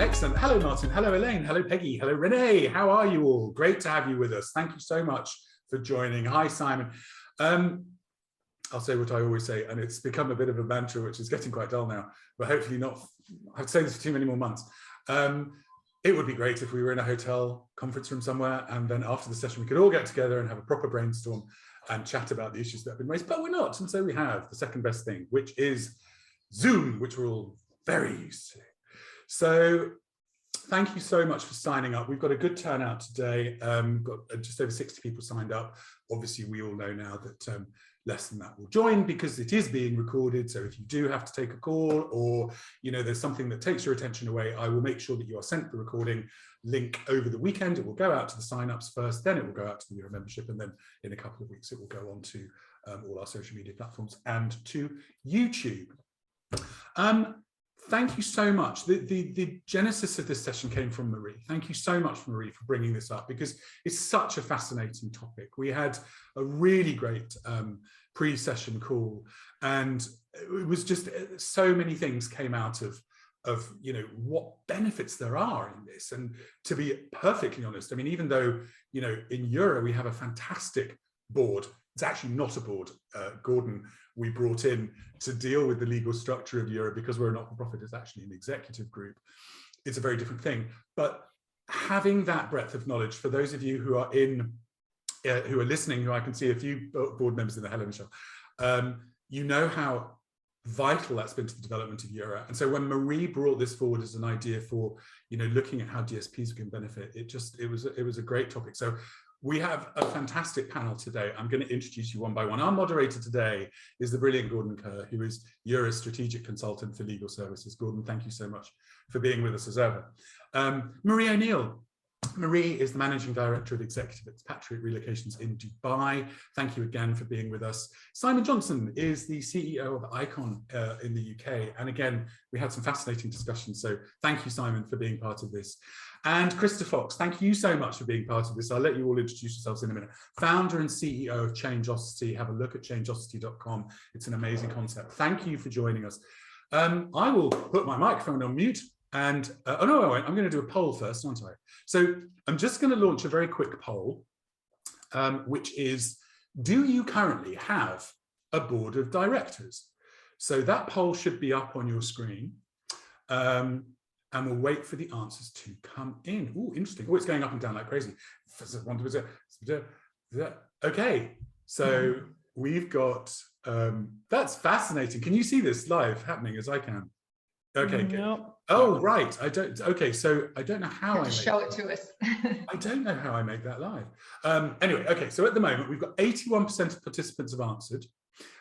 Excellent. Hello, Martin. Hello, Elaine. Hello, Peggy. Hello, Renee. How are you all? Great to have you with us. Thank you so much for joining. Hi, Simon. I'll say what I always say, and it's become a bit of a mantra, which is getting quite dull now, but hopefully not. I'd say this for too many more months. It would be great if we were in a hotel conference room somewhere, and then after the session, we could all get together and have a proper brainstorm and chat about the issues that have been raised, but we're not. And so we have the second best thing, which is Zoom, which we're all very used to. So thank you so much for signing up. We've got a good turnout today. We've got just over 60 people signed up. Obviously, we all know now that less than that will join because it is being recorded. So if you do have to take a call, or there's something that takes your attention away, I will make sure that you are sent the recording link over the weekend. It will go out to the sign-ups first, then it will go out to the EuRA membership, and then in a couple of weeks it will go on to all our social media platforms and to YouTube. Thank you so much. The genesis of this session came from Marie. Thank you so much, Marie, for bringing this up, because it's such a fascinating topic. We had a really great pre-session call, and it was just so many things came out of what benefits there are in this. And to be perfectly honest, I mean, even though in EuRA we have a fantastic board, it's actually not a board. Gordon, we brought in to deal with the legal structure of EuRA, because we're a not-for-profit, it's actually an executive group. It's a very different thing. But having that breadth of knowledge, for those of you who are who are listening, who I can see a few board members in the hello, Michelle, you know how vital that's been to the development of EuRA. And so when Marie brought this forward as an idea for looking at how DSPs can benefit, it was a great topic. So we have a fantastic panel today. I'm going to introduce you one by one. Our moderator today is the brilliant Gordon Kerr, who is EuRA's strategic consultant for legal services. Gordon, thank you so much for being with us as ever. Marie O'Neill. Marie is the Managing Director of Executive Expatriate Relocations in Dubai. Thank you again for being with us. Simon Johnson is the CEO of Icon in the UK. And again, we had some fascinating discussions. So thank you, Simon, for being part of this. And Krista Fox, thank you so much for being part of this. I'll let you all introduce yourselves in a minute. Founder and CEO of Changeosity. Have a look at changeosity.com. It's an amazing concept. Thank you for joining us. I will put my microphone on mute. And, oh no, I won't. I'm going to do a poll first, aren't I? So I'm just going to launch a very quick poll, which is, do you currently have a board of directors? So that poll should be up on your screen. And we'll wait for the answers to come in. Oh, interesting. Oh, it's going up and down like crazy. Okay, so we've got, that's fascinating. Can you see this live happening as I can? Okay, good. Nope. Oh, right. Okay, so I don't know how I make show it to us. I don't know how I make that live. Anyway, okay, so at the moment, we've got 81% of participants have answered,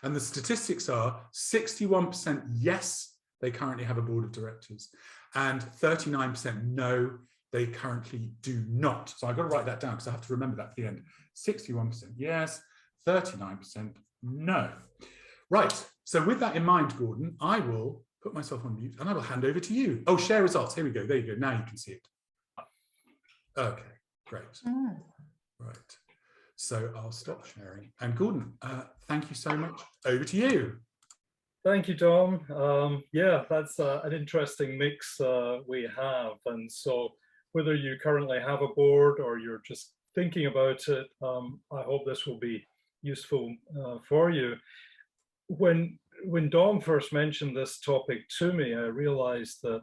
and the statistics are 61% yes, they currently have a board of directors, and 39% no, they currently do not. So I've got to write that down because I have to remember that at the end. 61% yes, 39% no. Right, so with that in mind, Gordon, I will put myself on mute and I will hand over to you. Oh, share results. Here we go. There you go. Now you can see it. Okay, great. Right. So I'll stop sharing. And Gordon, thank you so much. Over to you. Thank you, Dom. Yeah, that's an interesting mix we have. And so whether you currently have a board or you're just thinking about it, I hope this will be useful for you. When Dom first mentioned this topic to me, I realized that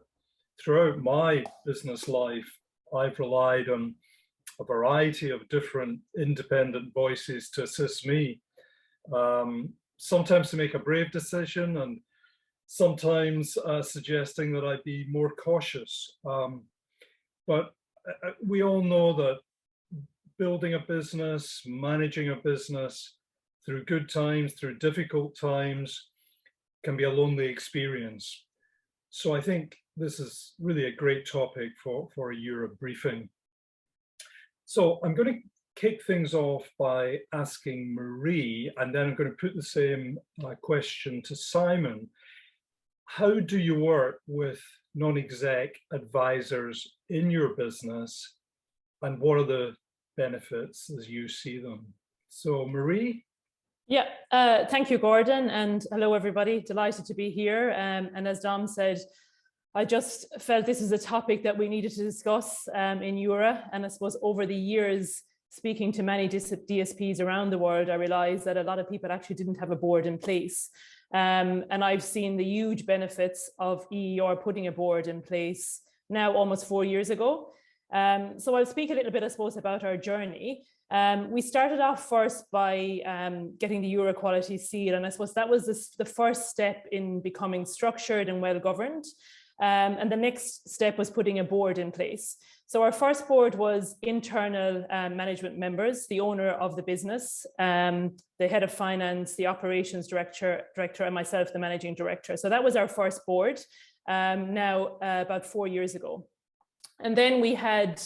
throughout my business life, I've relied on a variety of different independent voices to assist me, sometimes to make a brave decision and sometimes suggesting that I be more cautious. But we all know that building a business, managing a business through good times, through difficult times, can be a lonely experience. So I think this is really a great topic for a EuRA briefing. So I'm going to kick things off by asking Marie, and then I'm going to put the same question to Simon. How do you work with non-exec advisors in your business, and what are the benefits as you see them? So Marie? Yeah, thank you, Gordon, and hello, everybody. Delighted to be here. And as Dom said, I just felt this is a topic that we needed to discuss in EuRA. And I suppose over the years, speaking to many DSPs around the world, I realized that a lot of people actually didn't have a board in place. And I've seen the huge benefits of EER putting a board in place now almost 4 years ago. So I'll speak a little bit, I suppose, about our journey. We started off first by getting the EuRA Quality Seal, and I suppose that was the first step in becoming structured and well-governed. And the next step was putting a board in place. So our first board was internal management members, the owner of the business, the head of finance, the operations director, and myself, the managing director. So that was our first board now about 4 years ago. And then we had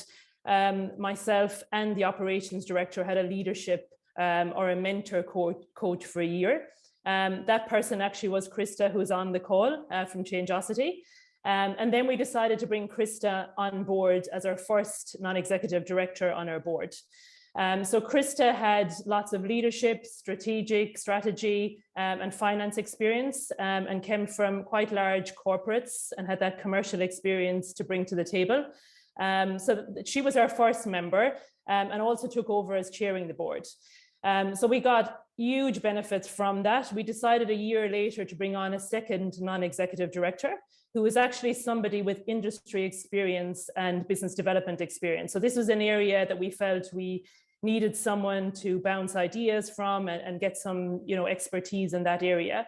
myself and the operations director had a leadership or a mentor coach for a year. That person actually was Krista, who's on the call from Changeosity. And then we decided to bring Krista on board as our first non-executive director on our board. So Krista had lots of leadership, strategy, and finance experience, and came from quite large corporates and had that commercial experience to bring to the table. So she was our first member and also took over as chairing the board. So we got huge benefits from that. We decided a year later to bring on a second non-executive director, who was actually somebody with industry experience and business development experience. So this was an area that we felt we needed someone to bounce ideas from and get some, expertise in that area.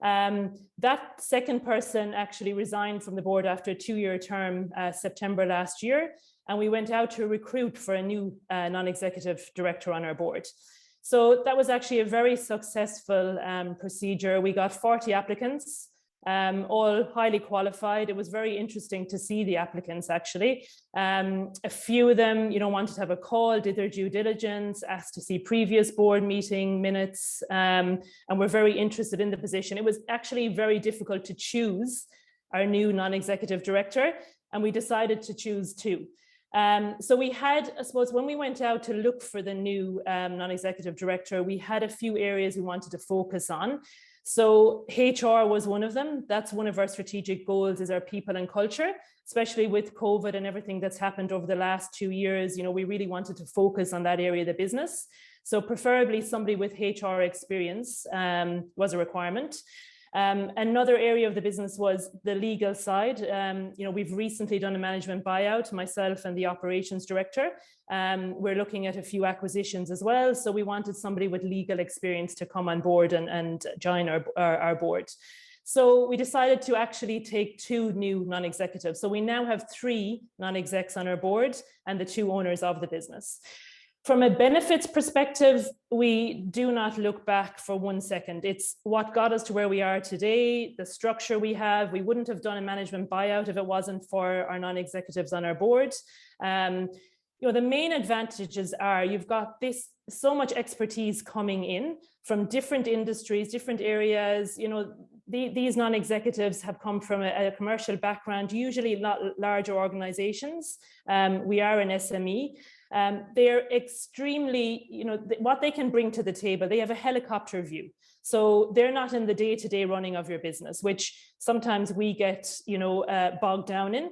That second person actually resigned from the board after a 2-year term, September last year, and we went out to recruit for a new non-executive director on our board. So that was actually a very successful procedure. We got 40 applicants, all highly qualified. It was very interesting to see the applicants actually. A few of them, wanted to have a call, did their due diligence, asked to see previous board meeting minutes, and were very interested in the position. It was actually very difficult to choose our new non-executive director, and we decided to choose two. So we had, I suppose, when we went out to look for the new non-executive director, we had a few areas we wanted to focus on. So HR was one of them. That's one of our strategic goals, is our people and culture, especially with COVID and everything that's happened over the last 2 years. We really wanted to focus on that area of the business. So preferably somebody with HR experience was a requirement. Another area of the business was the legal side. We've recently done a management buyout, myself and the operations director. We're looking at a few acquisitions as well. So we wanted somebody with legal experience to come on board and join our board. So we decided to actually take 2 new non-executives. So we now have 3 non-execs on our board and the 2 owners of the business. From a benefits perspective, we do not look back for 1 second. It's what got us to where we are today, the structure we have. We wouldn't have done a management buyout if it wasn't for our non-executives on our board. The main advantages are you've got so much expertise coming in from different industries, different areas. These non-executives have come from a commercial background, usually not larger organizations. We are an SME. They're extremely, what they can bring to the table, they have a helicopter view. So they're not in the day-to-day running of your business, which sometimes we get, bogged down in.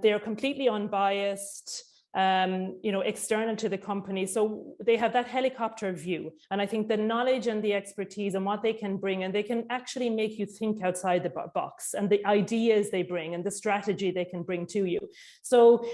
They're completely unbiased, external to the company. So they have that helicopter view. And I think the knowledge and the expertise and what they can bring, and they can actually make you think outside the box, and the ideas they bring and the strategy they can bring to you. So,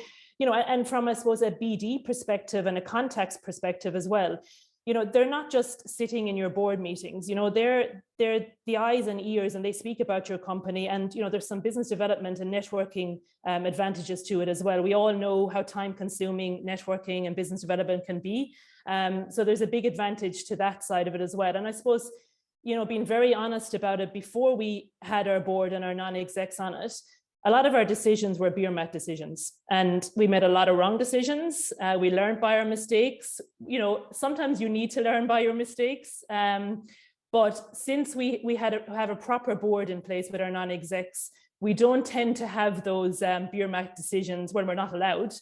and from, I suppose, a BD perspective and a contacts perspective as well, they're not just sitting in your board meetings, they're the eyes and ears, and they speak about your company. And, there's some business development and networking advantages to it as well. We all know how time consuming networking and business development can be. So there's a big advantage to that side of it as well. And I suppose, being very honest about it, before we had our board and our non-execs on it, a lot of our decisions were beer mat decisions, and we made a lot of wrong decisions. We learned by our mistakes. Sometimes you need to learn by your mistakes. But since we have a proper board in place with our non-execs, we don't tend to have those beer mat decisions when we're not allowed.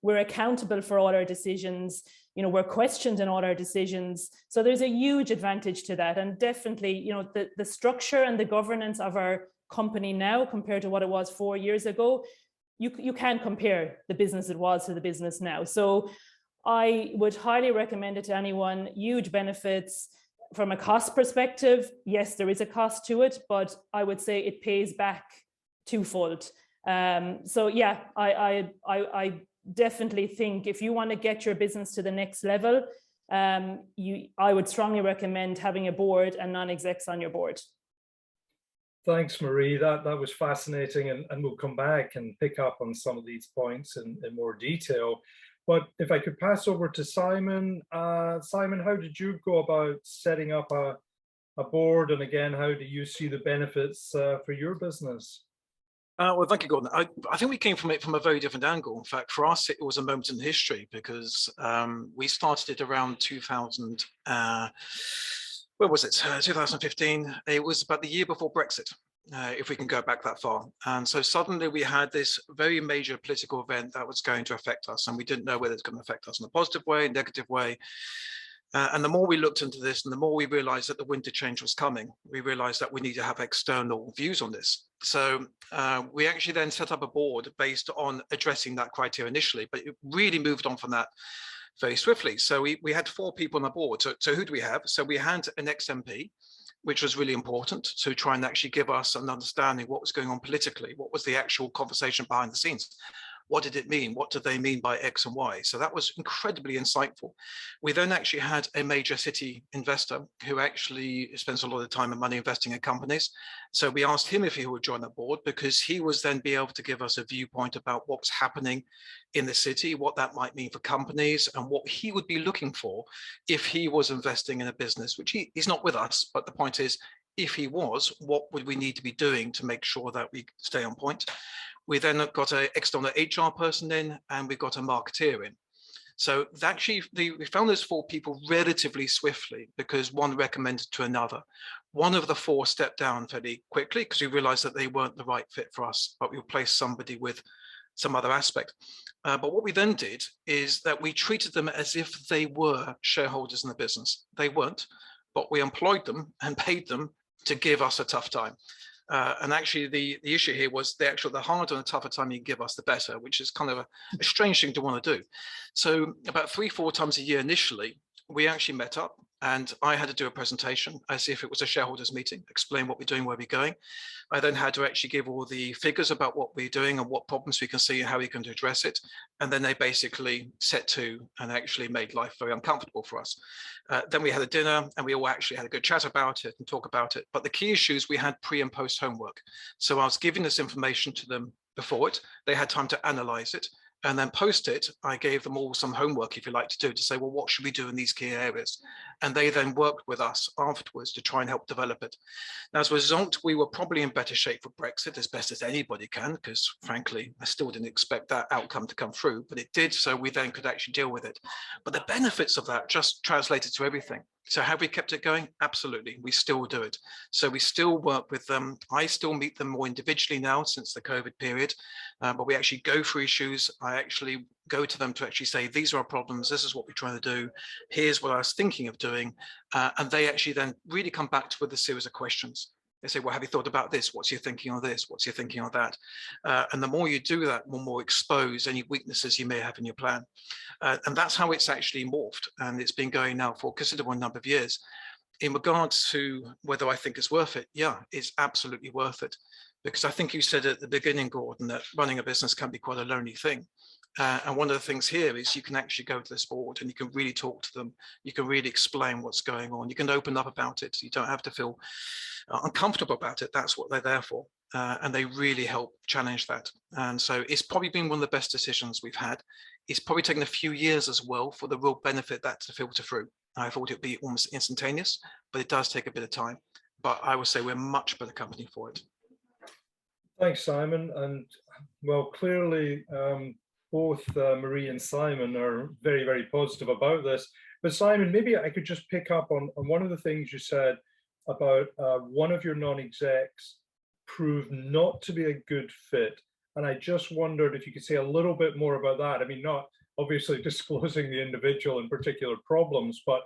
We're accountable for all our decisions. We're questioned in all our decisions. So there's a huge advantage to that. And definitely, the structure and the governance of our company now compared to what it was 4 years ago, you can't compare the business it was to the business now. So I would highly recommend it to anyone. Huge benefits from a cost perspective. Yes, there is a cost to it, but I would say it pays back twofold. So yeah, I definitely think if you want to get your business to the next level, I would strongly recommend having a board and non-execs on your board. Thanks, Marie. That was fascinating, and we'll come back and pick up on some of these points in more detail. But if I could pass over to Simon. Simon, how did you go about setting up a board? And again, how do you see the benefits for your business? Well, thank you, Gordon. I think we came from it from a very different angle. In fact, for us, it was a moment in history because we started it around 2000. Where was it? 2015. It was about the year before Brexit, if we can go back that far. And so suddenly we had this very major political event that was going to affect us, and we didn't know whether it's going to affect us in a positive way, negative way. And the more we looked into this and the more we realized that the winter change was coming, we realized that we need to have external views on this. So we actually then set up a board based on addressing that criteria initially, but it really moved on from that very swiftly. So we had 4 people on the board. So who do we have? So we had an ex-MP, which was really important to try and actually give us an understanding what was going on politically, what was the actual conversation behind the scenes. What did it mean? What did they mean by X and Y? So that was incredibly insightful. We then actually had a major city investor who actually spends a lot of time and money investing in companies. So we asked him if he would join the board, because he was then be able to give us a viewpoint about what's happening in the city, what that might mean for companies, and what he would be looking for if he was investing in a business, which he's not with us. But the point is, if he was, what would we need to be doing to make sure that we stay on point? We then got an external HR person in, and we got a marketeer in. So actually, we found those 4 people relatively swiftly because one recommended to another. One of the 4 stepped down fairly quickly because we realized that they weren't the right fit for us, but we replaced somebody with some other aspect. But what we then did is that we treated them as if they were shareholders in the business. They weren't, but we employed them and paid them to give us a tough time. And actually, the issue here was the harder and the tougher time you give us, the better, which is kind of a strange thing to want to do. So about 3-4 times a year initially, we actually met up, and I had to do a presentation as if it was a shareholders meeting, explain what we're doing, where we're going. I then had to actually give all the figures about what we're doing and what problems we can see and how we can address it. And then they basically set to and actually made life very uncomfortable for us. Then we had a dinner, and we all actually had a good chat about it and talk about it. But the key issues, we had pre and post homework. So I was giving this information to them before it. They had time to analyze it. And then post it, I gave them all some homework, if you like, to do, to say, well, what should we do in these key areas? And they then worked with us afterwards to try and help develop it. Now, as a result, we were probably in better shape for Brexit, as best as anybody can, because frankly, I still didn't expect that outcome to come through, but it did, so we then could actually deal with it. But the benefits of that just translated to everything. So have we kept it going? Absolutely, we still do it. So we still work with them. I still meet them more individually now since the COVID period, but we actually go through issues. I actually go to them to actually say, these are our problems, this is what we're trying to do, here's what I was thinking of doing. And they actually then really come back with a series of questions. They say, well, have you thought about this? What's your thinking on this? What's your thinking on that? And the more you do that, the more expose any weaknesses you may have in your plan. And that's how it's actually morphed. And it's been going now for a considerable number of years. In regards to whether I think it's worth it, yeah, it's absolutely worth it. Because I think you said at the beginning, Gordon, that running a business can be quite a lonely thing. And one of the things here is you can actually go to this board and you can really talk to them. You can really explain what's going on. You can open up about it. You don't have to feel uncomfortable about it. That's what they're there for. And they really help challenge that. And so it's probably been one of the best decisions we've had. It's probably taken a few years as well for the real benefit that to filter through. I thought it'd be almost instantaneous, but it does take a bit of time. But I would say we're a much better company for it. Thanks, Simon. And well, clearly, both Marie and Simon are very, very positive about this. But Simon, maybe I could just pick up on one of the things you said about one of your non-execs proved not to be a good fit. And I just wondered if you could say a little bit more about that. I mean, not obviously disclosing the individual and particular problems, but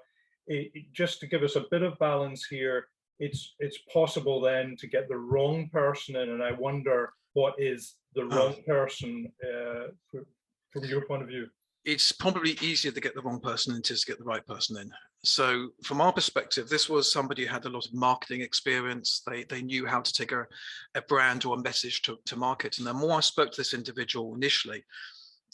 just to give us a bit of balance here, it's possible then to get the wrong person in, and I wonder what is the wrong person from your point of view. It's probably easier to get the wrong person than it is to get the right person in. So from our perspective, this was somebody who had a lot of marketing experience. They knew how to take a brand or a message to market. And the more I spoke to this individual initially,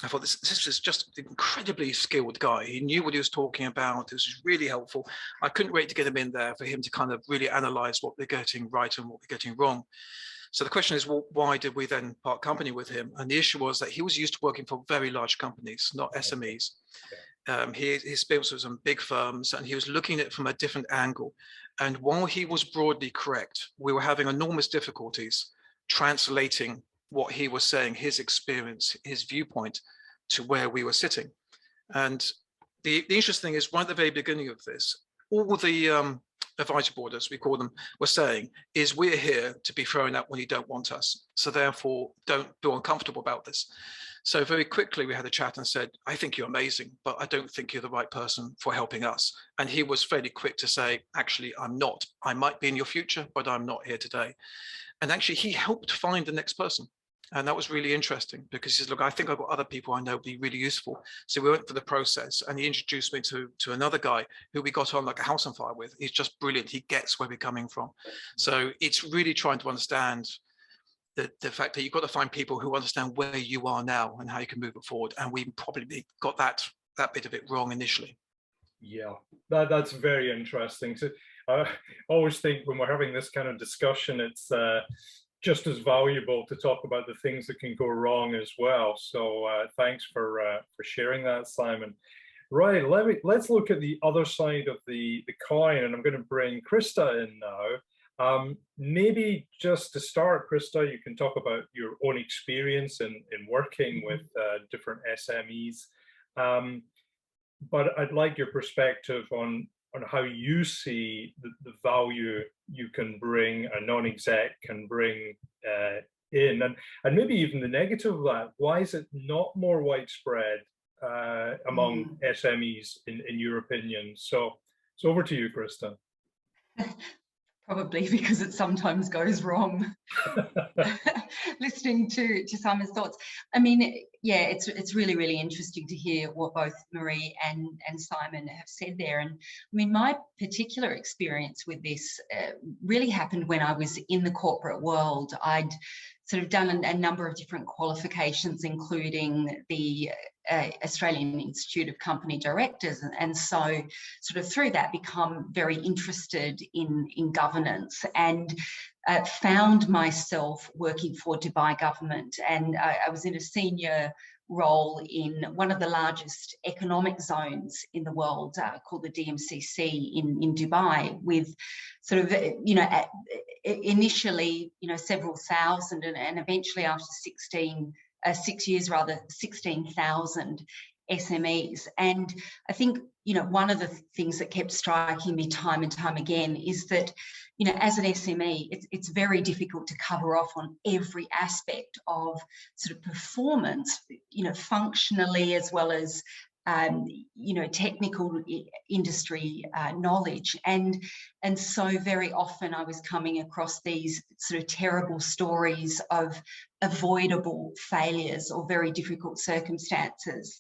I thought this is just an incredibly skilled guy. He knew what he was talking about. It was really helpful. I couldn't wait to get him in there for him to kind of really analyze what we're getting right and what we're getting wrong. So the question is, well, why did we then part company with him? And the issue was that he was used to working for very large companies, not SMEs. His experience was in big firms, and he was looking at it from a different angle. And while he was broadly correct, we were having enormous difficulties translating what he was saying, his experience, his viewpoint, to where we were sitting. And the interesting thing is, right at the very beginning of this, all the advisory board, as we call them, were saying is we're here to be thrown out when you don't want us. So therefore, don't feel uncomfortable about this. So very quickly, we had a chat and said, I think you're amazing, but I don't think you're the right person for helping us. And he was fairly quick to say, actually, I'm not. I might be in your future, but I'm not here today. And actually, he helped find the next person. And that was really interesting because he said, look, I think I've got other people I know would be really useful. So we went for the process, and he introduced me to another guy who we got on like a house on fire with. He's just brilliant. He gets where we're coming from. So it's really trying to understand the fact that you've got to find people who understand where you are now and how you can move it forward. And we probably got that bit of it wrong initially. Yeah, that's very interesting. So I always think when we're having this kind of discussion, it's just as valuable to talk about the things that can go wrong as well. So thanks for sharing that, Simon. Right, let's look at the other side of the coin, and I'm going to bring Krista in now. Maybe just to start, Krista, you can talk about your own experience in working with different SMEs. But I'd like your perspective on how you see the value you can bring, a non-exec can bring in, and maybe even the negative of that. Why is it not more widespread among SMEs, in your opinion? So over to you, Krista. Probably because it sometimes goes wrong. Listening to Simon's thoughts, I mean, yeah, it's really, really interesting to hear what both Marie and Simon have said there. And I mean, my particular experience with this really happened when I was in the corporate world. I'd sort of done a number of different qualifications, including the Australian Institute of Company Directors, and so sort of through that become very interested in governance, and found myself working for Dubai government, and I was in a senior role in one of the largest economic zones in the world, called the DMCC in Dubai, with sort of, you know, initially, you know, several thousand, and eventually after 6 years rather, 16,000 SMEs. And I think, you know, one of the things that kept striking me time and time again is that, you know, as an SME, it's very difficult to cover off on every aspect of sort of performance, you know, functionally as well as, you know, technical industry knowledge. And so very often I was coming across these sort of terrible stories of avoidable failures or very difficult circumstances.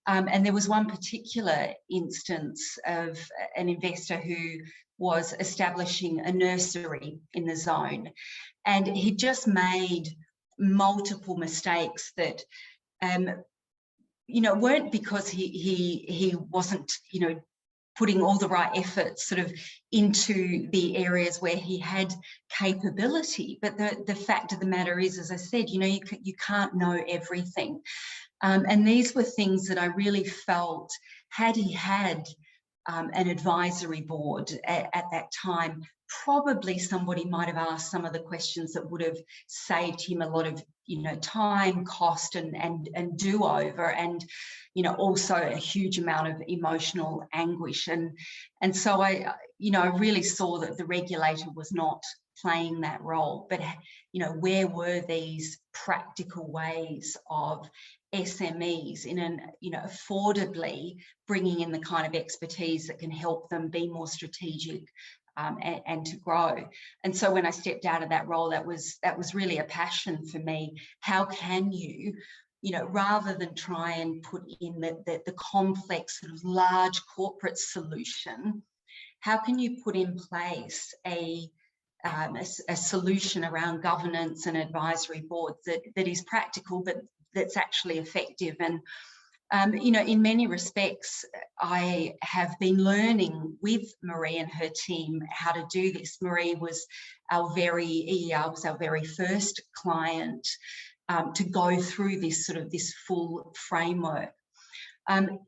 And there was one particular instance of an investor who was establishing a nursery in the zone, and he just made multiple mistakes that, you know, weren't because he wasn't, you know, putting all the right efforts sort of into the areas where he had capability. But the fact of the matter is, as I said, you know, you can't know everything. And these were things that I really felt, had he had an advisory board at that time, probably somebody might have asked some of the questions that would have saved him a lot of, you know, time, cost, and do-over, and, you know, also a huge amount of emotional anguish. And so I, you know, I really saw that the regulator was not playing that role. But, you know, where were these practical ways of SMEs in an, you know, affordably bringing in the kind of expertise that can help them be more strategic and to grow. And so when I stepped out of that role, that was really a passion for me. How can you, rather than try and put in the complex sort of large corporate solution, how can you put in place a solution around governance and advisory boards that is practical, but that's actually effective? And in many respects, I have been learning with Marie and her team how to do this. Marie was EuRA was our very first client to go through this full framework. And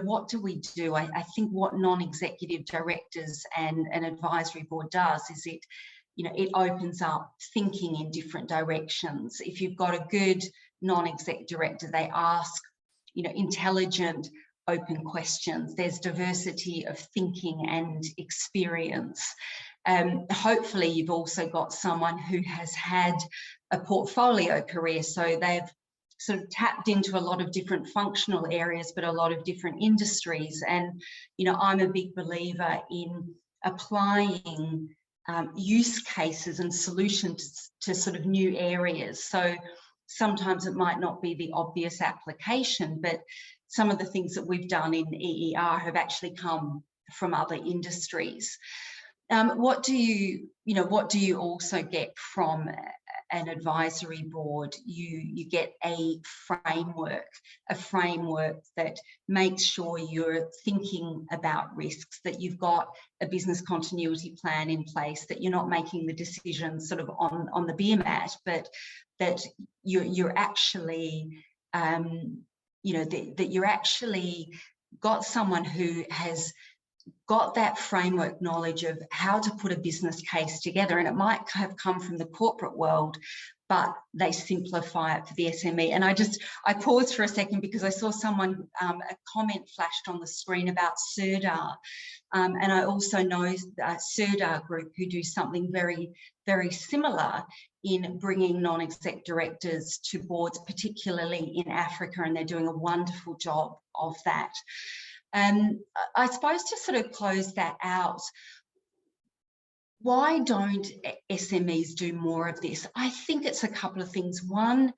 what do we do? I think what non-executive directors and an advisory board does is it opens up thinking in different directions. If you've got a good non-exec director, they ask intelligent, open questions. There's diversity of thinking and experience. Hopefully you've also got someone who has had a portfolio career, so they've sort of tapped into a lot of different functional areas, but a lot of different industries. And, I'm a big believer in applying use cases and solutions to sort of new areas. So sometimes it might not be the obvious application, but some of the things that we've done in EER have actually come from other industries. What do you also get from an advisory board? You get a framework that makes sure you're thinking about risks, that you've got a business continuity plan in place, that you're not making the decisions sort of on the beer mat, but that you're actually that you're actually got someone who has got that framework knowledge of how to put a business case together. And it might have come from the corporate world, but they simplify it for the SME. And I paused for a second because I saw someone, a comment flashed on the screen about CERDA. And I also know a CERDA group who do something very, very similar in bringing non-exec directors to boards, particularly in Africa, and they're doing a wonderful job of that. I suppose to sort of close that out, why don't SMEs do more of this? I think it's a couple of things. One,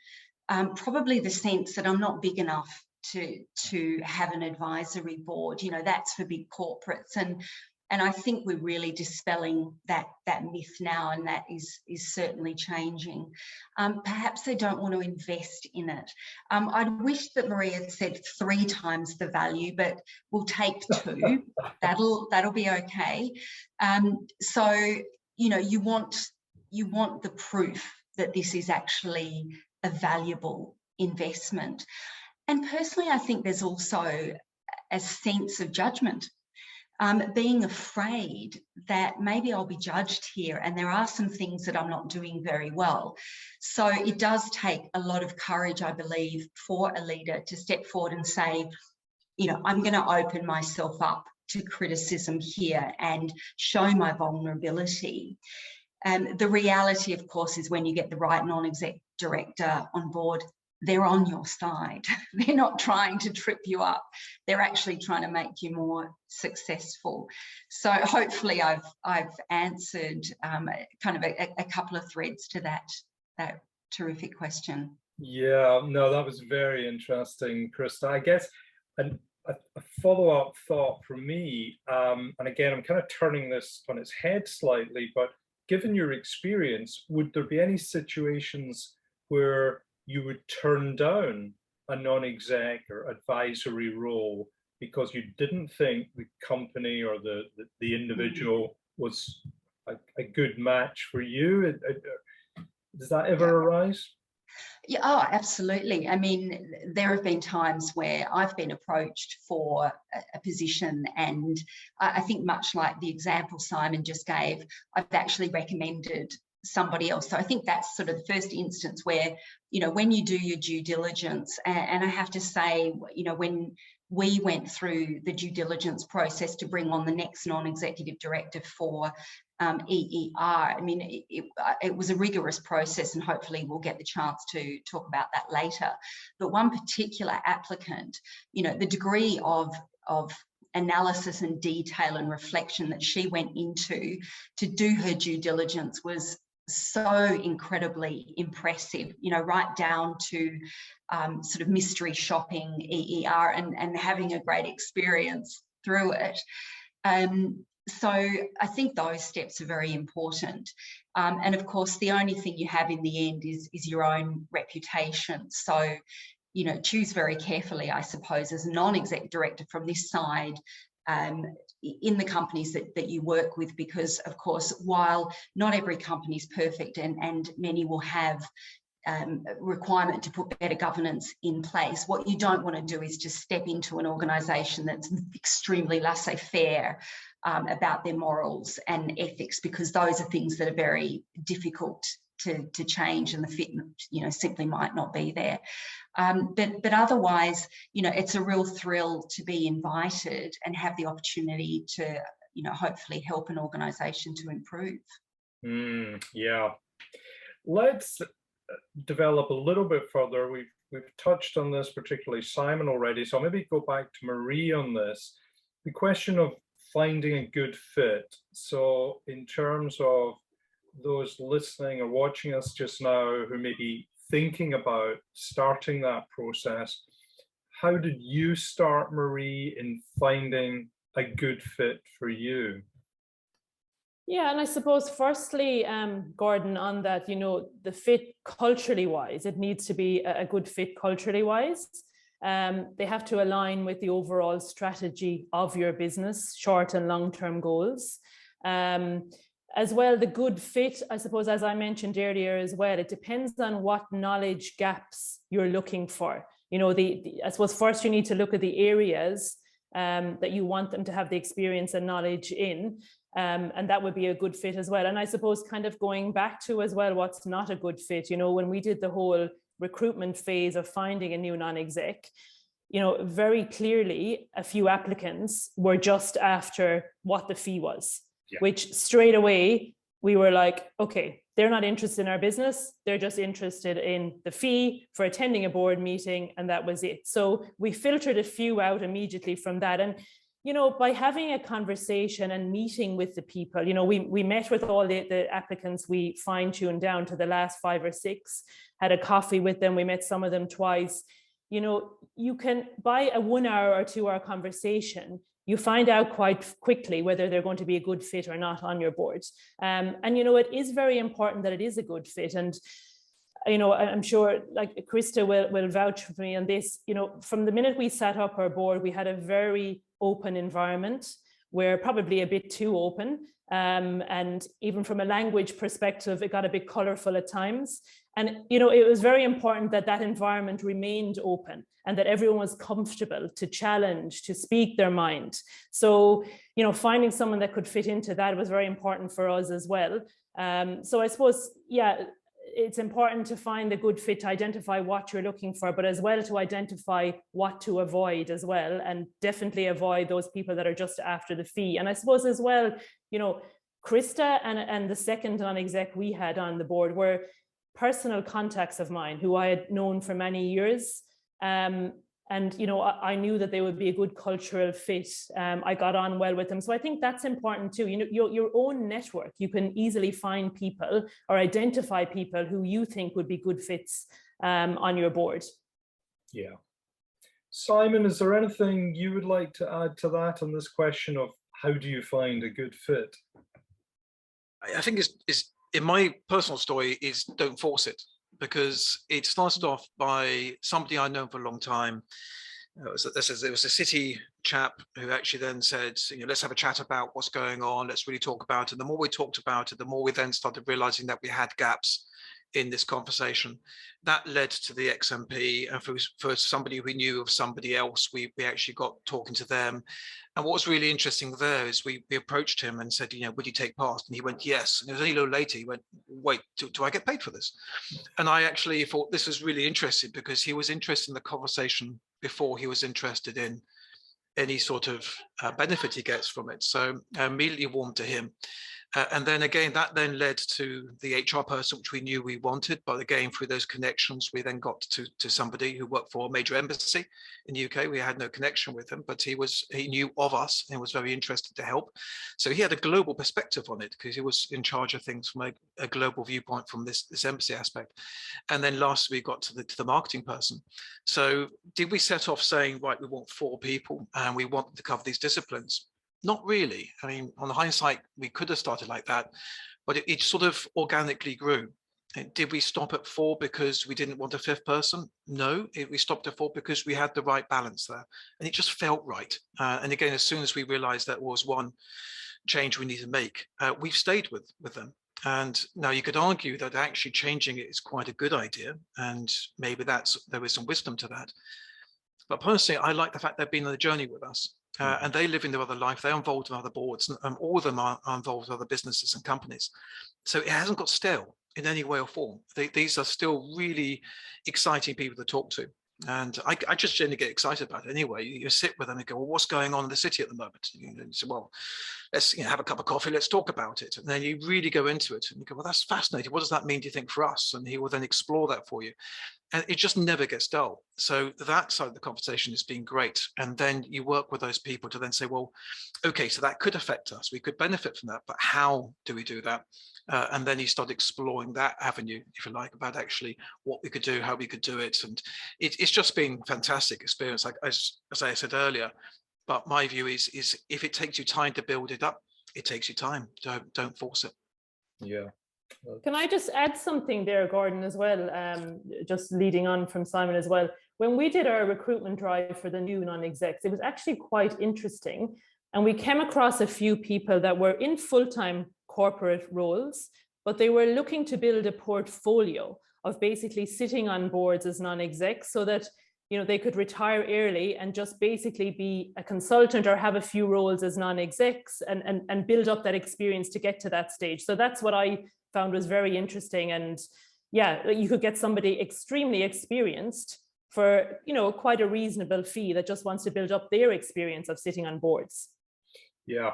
probably the sense that I'm not big enough to have an advisory board. That's for big corporates, and I think we're really dispelling that myth now, and that is certainly changing. Perhaps they don't want to invest in it. I'd wish that Marie had said 3 times the value, but we'll take 2. That'll be okay. So you want the proof that this is actually a valuable investment. And personally, I think there's also a sense of judgment. Being afraid that maybe I'll be judged here and there are some things that I'm not doing very well. So it does take a lot of courage, I believe, for a leader to step forward and say, I'm going to open myself up to criticism here and show my vulnerability. The reality, of course, is when you get the right non-exec director on board, they're on your side. They're not trying to trip you up. They're actually trying to make you more successful. So hopefully I've answered kind of a couple of threads to that terrific question. Yeah, no, that was very interesting, Krista. I guess a follow-up thought for me, and again, I'm kind of turning this on its head slightly, but given your experience, would there be any situations where you would turn down a non-exec or advisory role because you didn't think the company or the individual was a good match for you? Does that ever arise? Yeah, oh, absolutely. I mean, there have been times where I've been approached for a position, and I think much like the example Simon just gave, I've actually recommended somebody else. So I think that's sort of the first instance where, when you do your due diligence, and I have to say, when we went through the due diligence process to bring on the next non-executive director for EER, I mean, it was a rigorous process, and hopefully we'll get the chance to talk about that later. But one particular applicant, the degree of analysis and detail and reflection that she went into to do her due diligence was so incredibly impressive, you know, right down to sort of mystery shopping EER and having a great experience through it. So I think those steps are very important. And of course, the only thing you have in the end is your own reputation. So, you know, choose very carefully, I suppose, as a non-exec director from this side, in the companies that you work with, because of course, while not every company is perfect and many will have requirement to put better governance in place, what you don't want to do is just step into an organisation that's extremely laissez-faire about their morals and ethics, because those are things that are very difficult to change, and the fit, you know, simply might not be there. But otherwise, you know, it's a real thrill to be invited and have the opportunity to, you know, hopefully help an organisation to improve. Yeah, let's develop a little bit further. We've touched on this, particularly Simon already, so I'll maybe go back to Marie on this. The question of finding a good fit. So in terms of those listening or watching us just now who may be thinking about starting that process, how did you start, Marie, in finding a good fit for you? Yeah, and I suppose firstly, Gordon, on that, you know, the fit culturally wise, it needs to be a good fit culturally wise. They have to align with the overall strategy of your business, short and long-term goals. As well, the good fit, I suppose, as I mentioned earlier as well, it depends on what knowledge gaps you're looking for. You know, I suppose first you need to look at the areas that you want them to have the experience and knowledge in. And that would be a good fit as well. And I suppose kind of going back to as well, what's not a good fit, you know, when we did the whole recruitment phase of finding a new non-exec, you know, very clearly a few applicants were just after what the fee was, which straight away we were like, okay, they're not interested in our business. They're just interested in the fee for attending a board meeting. And that was it. So we filtered a few out immediately from that. And you know, by having a conversation and meeting with the people, you know, we met with all the applicants, we fine-tuned down to the last 5 or 6, had a coffee with them, we met some of them twice. You know, you can, by a 1 hour or 2 hour conversation, you find out quite quickly whether they're going to be a good fit or not on your board. And, you know, it is very important that it is a good fit. And, you know, I'm sure like Krista will vouch for me on this. You know, from the minute we set up our board, we had a very open environment. We're probably a bit too open. And even from a language perspective, it got a bit colorful at times. And, you know, it was very important that that environment remained open and that everyone was comfortable to challenge, to speak their mind. So, you know, finding someone that could fit into that was very important for us as well. So I suppose, yeah, it's important to find a good fit, to identify what you're looking for, but as well to identify what to avoid as well, and definitely avoid those people that are just after the fee. And I suppose as well, you know, Krista and the second non-exec we had on the board were personal contacts of mine who I had known for many years. And, you know, I knew that they would be a good cultural fit. I got on well with them. So I think that's important too. You know, your own network, you can easily find people or identify people who you think would be good fits on your board. Yeah. Simon, is there anything you would like to add to that on this question of how do you find a good fit? I think it's in my personal story is don't force it. Because it started off by somebody I'd known for a long time. It was a city chap who actually then said, you know, let's have a chat about what's going on. Let's really talk about it. The more we talked about it, the more we then started realizing that we had gaps in this conversation. That led to the XMP, and for somebody we knew of somebody else, we actually got talking to them. And what was really interesting there is we approached him and said, you know, would you take part? And he went, yes. And it was only a little later, he went, wait, do I get paid for this? And I actually thought this was really interesting because he was interested in the conversation before he was interested in any sort of benefit he gets from it. So I immediately warmed to him. And then again, that then led to the HR person, which we knew we wanted. But again, through those connections, we then got to somebody who worked for a major embassy in the UK. We had no connection with him, but he knew of us and was very interested to help. So he had a global perspective on it because he was in charge of things from a global viewpoint from this embassy aspect. And then last we got to the marketing person. So did we set off saying, right, we want 4 people and we want to cover these disciplines? Not really. I mean, on hindsight, we could have started like that, but it sort of organically grew. And did we stop at 4 because we didn't want a 5th person? No, we stopped at 4 because we had the right balance there, and it just felt right. And again, as soon as we realized that was one change we need to make, we've stayed with them. And now you could argue that actually changing it is quite a good idea, and maybe there is some wisdom to that. But personally, I like the fact they've been on the journey with us. And they live in their other life, they're involved in other boards, and all of them are involved with other businesses and companies. So it hasn't got stale in any way or form. These are still really exciting people to talk to. And I just generally get excited about it anyway. You sit with them and go, well, what's going on in the city at the moment? And say, well, let's have a cup of coffee, let's talk about it. And then you really go into it and you go, well, that's fascinating. What does that mean, do you think, for us? And he will then explore that for you. And it just never gets dull. So that side of the conversation has been great. And then you work with those people to then say, well, okay, so that could affect us. We could benefit from that, but how do we do that? And then you start exploring that avenue, if you like, about actually what we could do, how we could do it. And it's just been fantastic experience, like as I said earlier. But my view is if it takes you time to build it up, it takes you time. Don't force it. Yeah. Can I just add something there, Gordon, as well, just leading on from Simon as well. When we did our recruitment drive for the new non-execs, it was actually quite interesting. And we came across a few people that were in full-time corporate roles, but they were looking to build a portfolio of basically sitting on boards as non-execs so that they could retire early and just basically be a consultant or have a few roles as non-execs and build up that experience to get to that stage. So that's what I found was very interesting. And yeah, you could get somebody extremely experienced for quite a reasonable fee that just wants to build up their experience of sitting on boards. Yeah,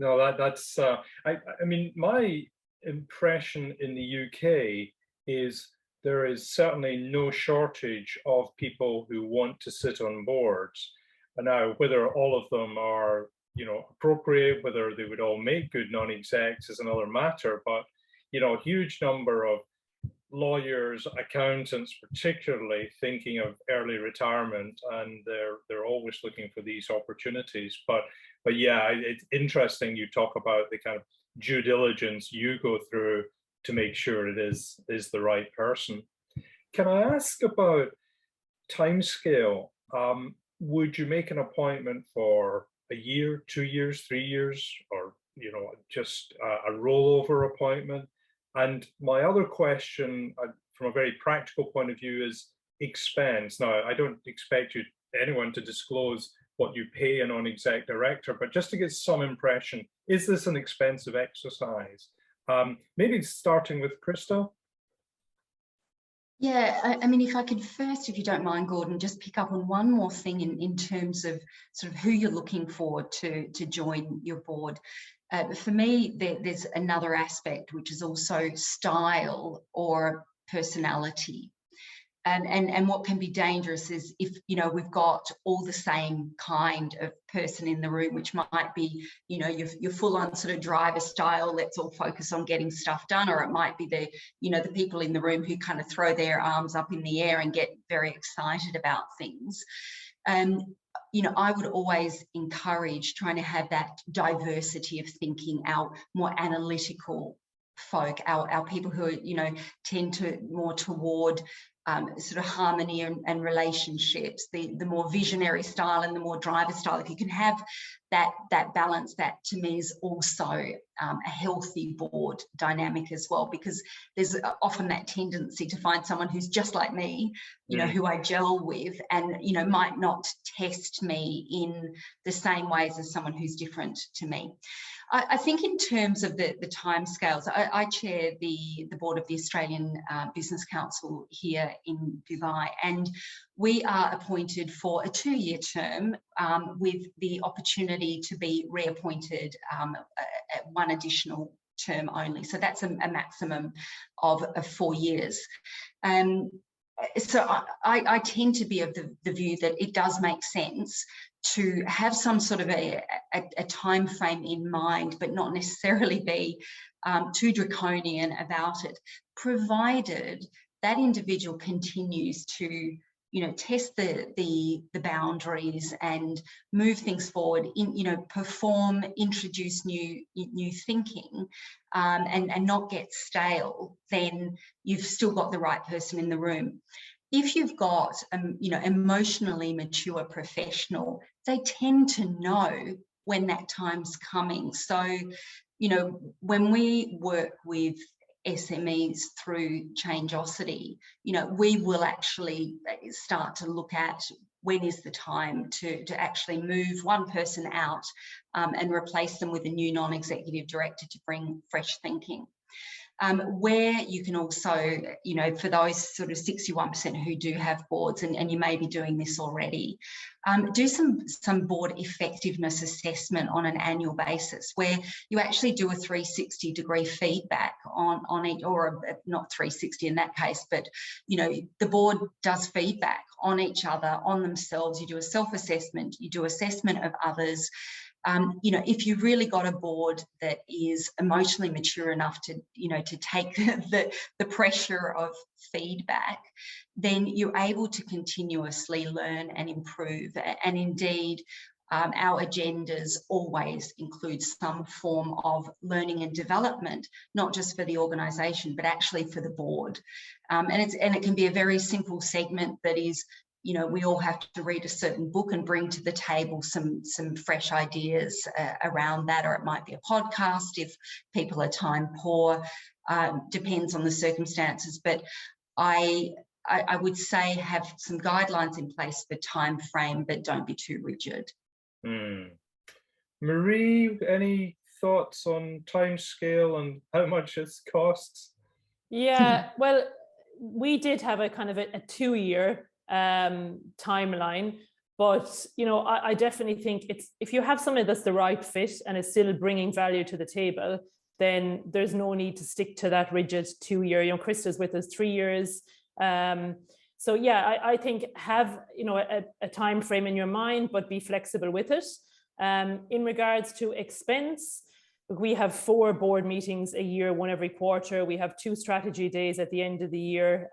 no, that's I mean, my impression in the UK is there is certainly no shortage of people who want to sit on boards. And now, whether all of them are appropriate, whether they would all make good non-execs is another matter. But a huge number of lawyers, accountants, particularly thinking of early retirement, and they're always looking for these opportunities. But yeah, it's interesting you talk about the kind of due diligence you go through to make sure it is the right person. Can I ask about timescale? Would you make an appointment for a year, 2 years, 3 years, or just a rollover appointment? And my other question, from a very practical point of view, is expense. Now, I don't expect anyone to disclose what you pay a non-exec director, but just to get some impression, is this an expensive exercise? Maybe starting with Krista. Yeah, I mean, if I could first, if you don't mind, Gordon, just pick up on one more thing in terms of sort of who you're looking for to join your board. For me, there's another aspect, which is also style or personality. And what can be dangerous is if, we've got all the same kind of person in the room, which might be, your full-on sort of driver style, let's all focus on getting stuff done, or it might be the people in the room who kind of throw their arms up in the air and get very excited about things. I would always encourage trying to have that diversity of thinking, our more analytical folk, our people who are, tend to more toward sort of harmony and relationships, the more visionary style and the more driver style. If you can have that balance, that to me is also a healthy board dynamic as well, because there's often that tendency to find someone who's just like me, who I gel with, and might not test me in the same ways as someone who's different to me. I think in terms of the timescales, I chair the board of the Australian Business Council here in Dubai, and we are appointed for a 2-year term with the opportunity to be reappointed at one additional term only. So that's a maximum of 4 years. So I tend to be of the view that it does make sense to have some sort of a time frame in mind, but not necessarily be too draconian about it, provided that individual continues to, test the boundaries and move things forward, perform, introduce new thinking, and not get stale. Then you've still got the right person in the room. If you've got emotionally mature professional, they tend to know when that time's coming. So, when we work with SMEs through Changeosity, we will actually start to look at when is the time to actually move one person out and replace them with a new non-executive director to bring fresh thinking. Where you can also, for those sort of 61% who do have boards, and you may be doing this already, do some board effectiveness assessment on an annual basis, where you actually do a 360-degree feedback on each, or not 360 in that case, but the board does feedback on each other, on themselves. You do a self-assessment, you do assessment of others. If you've really got a board that is emotionally mature enough to, to take the pressure of feedback, then you're able to continuously learn and improve. And indeed, our agendas always include some form of learning and development, not just for the organisation, but actually for the board. And it can be a very simple segment that is, we all have to read a certain book and bring to the table some fresh ideas around that, or it might be a podcast if people are time poor, depends on the circumstances. But I would say have some guidelines in place for time frame, but don't be too rigid. Marie, any thoughts on time scale and how much it costs? Yeah, well, we did have a kind of a 2-year timeline, but I definitely think if you have something that's the right fit and is still bringing value to the table, then there's no need to stick to that rigid 2-year. Krista's with us 3 years, so yeah, I think have a time frame in your mind, but be flexible with it. In regards to expense, we have 4 board meetings a year, 1 every quarter. We have 2 strategy days at the end of the year,